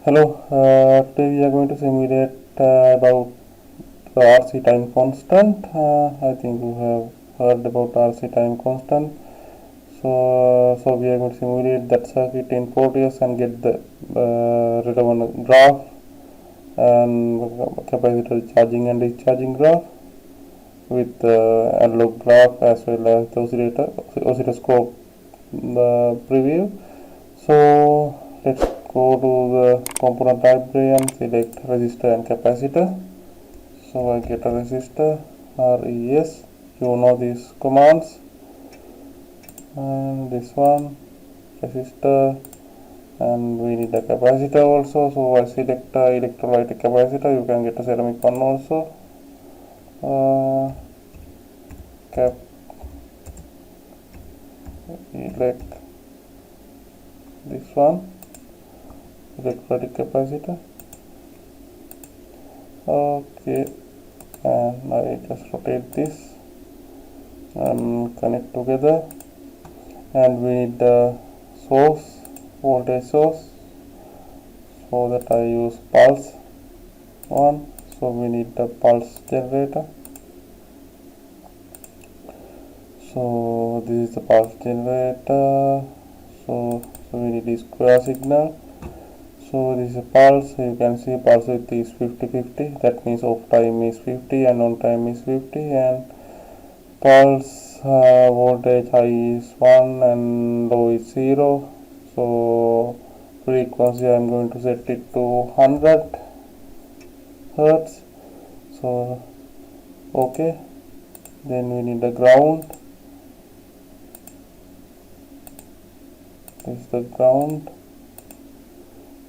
Hello, today we are going to simulate about the RC time constant. I think you have heard about RC time constant. So we are going to simulate that circuit in Proteus and get the relevant graph and capacitor charging and discharging graph with analog graph as well as the oscilloscope preview. So let's go to the component library and select resistor and capacitor. So I get a resistor, RES, you know these commands, and this one resistor, and we need a capacitor also. So I select electrolytic capacitor. You can get a ceramic one also. Cap elect this one electrolytic capacitor. Okay, and I just rotate this and connect together, and we need the source, voltage source, so that I use pulse one. So we need the pulse generator. So this is the pulse generator. So we need the square signal. So this is a pulse. You can see pulse width is 50-50. That means off time is 50 and on time is 50. And pulse voltage high is 1 and low is 0. So frequency I am going to set it to 100 Hertz. So okay. Then we need the ground. This is the ground.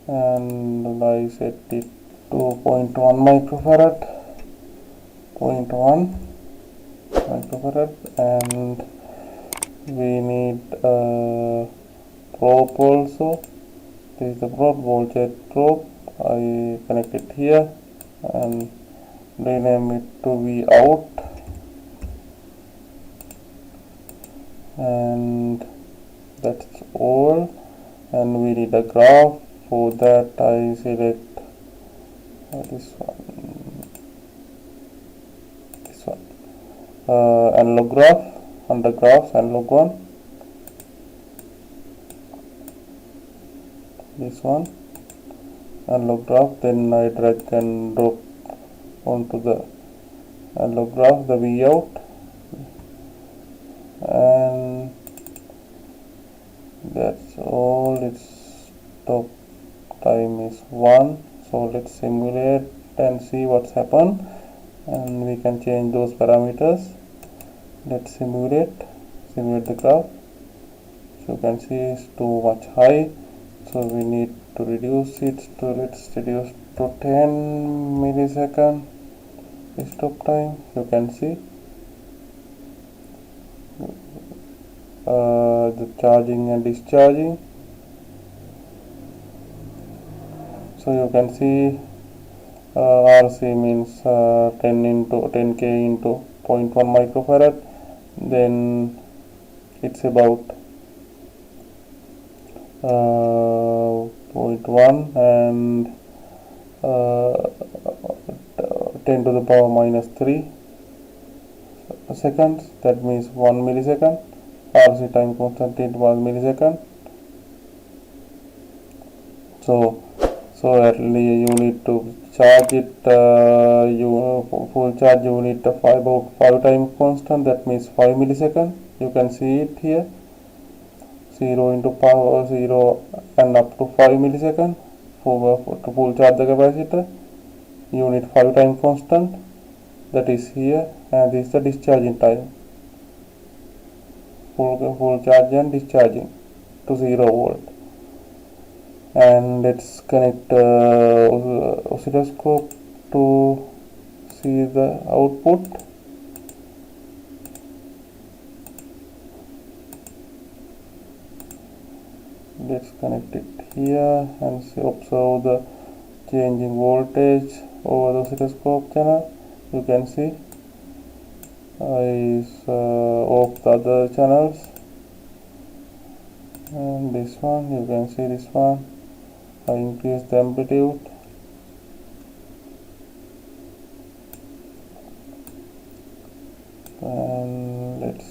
And I set it to 0.1 microfarad, 0.1 microfarad, and we need a probe also. This is the probe, voltage probe. I connect it here and rename it to V out, and that's all. And we need a graph. For that I select this one, analog graph, under graphs, analog one, this one, analog graph. Then I drag and drop onto the analog graph the V out, and that's all. Its stop time is 1. So let's simulate and see what's happened, and we can change those parameters. Let's simulate the graph. So you can see it's too much high, so we need to reduce it. So let's reduce to 10 millisecond stop time. You can see the charging and discharging. So you can see RC means 10k into 0.1 microfarad. Then it's about 0.1 and 10 to the power minus 3 seconds. That means 1 millisecond. RC time constant is 1 millisecond. So early you need to charge it, full charge you need about 5 time constant, that means 5 millisecond. You can see it here, 0 into power 0 and up to 5 millisecond. To full charge the capacitor you need 5 time constant, that is here, and this is the discharging time, full charge and discharging to 0 volt. And let's connect oscilloscope to see the output. Let's connect it here and observe the changing voltage over the oscilloscope channel. You can see I off the other channels, and this one, you can see this one I increase the amplitude. And let's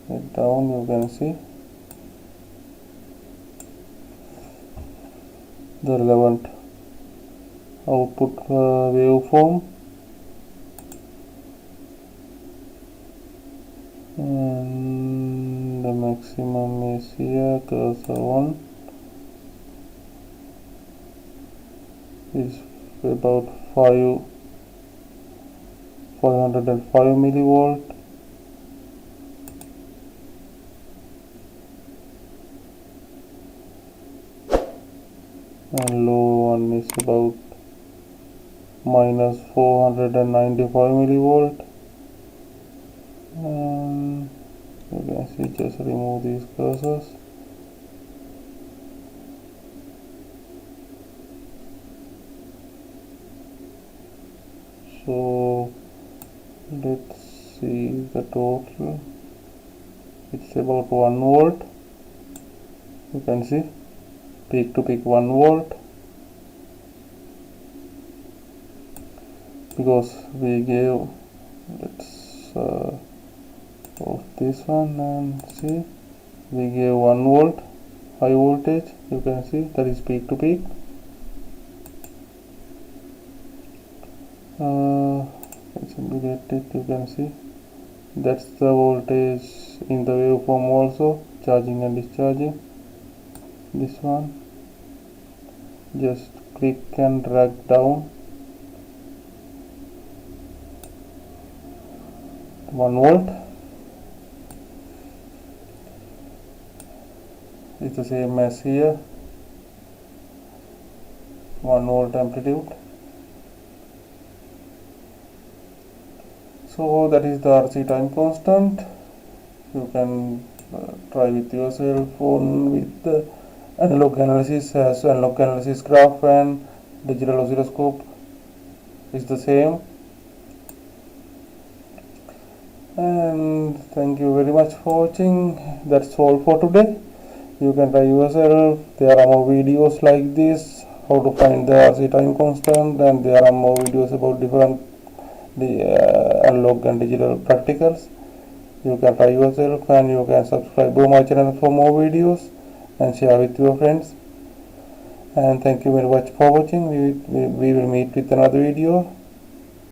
get down. You can see the relevant output waveform, and the maximum is here. Cursor 1 is about 505 millivolt, and low one is about minus 495 millivolt. And you can see, just remove these cursors. So let's see the total. It's about 1 volt. You can see peak to peak 1 volt, because we gave, let's off this one and see, we gave 1 volt high voltage. You can see that is peak to peak. Let's get it. You can see that's the voltage in the waveform also, charging and discharging. This one, just click and drag down 1 volt. It's the same as here, 1 volt amplitude. So that is the RC time constant. You can try with your cell phone with the analog analysis, as analog analysis graph and digital oscilloscope is the same. And thank you very much for watching. That's all for today. You can try yourself. There are more videos like this, how to find the RC time constant, and there are more videos about different analog and digital practicals. You can try yourself, and you can subscribe to my channel for more videos and share with your friends. And thank you very much for watching. We will meet with another video.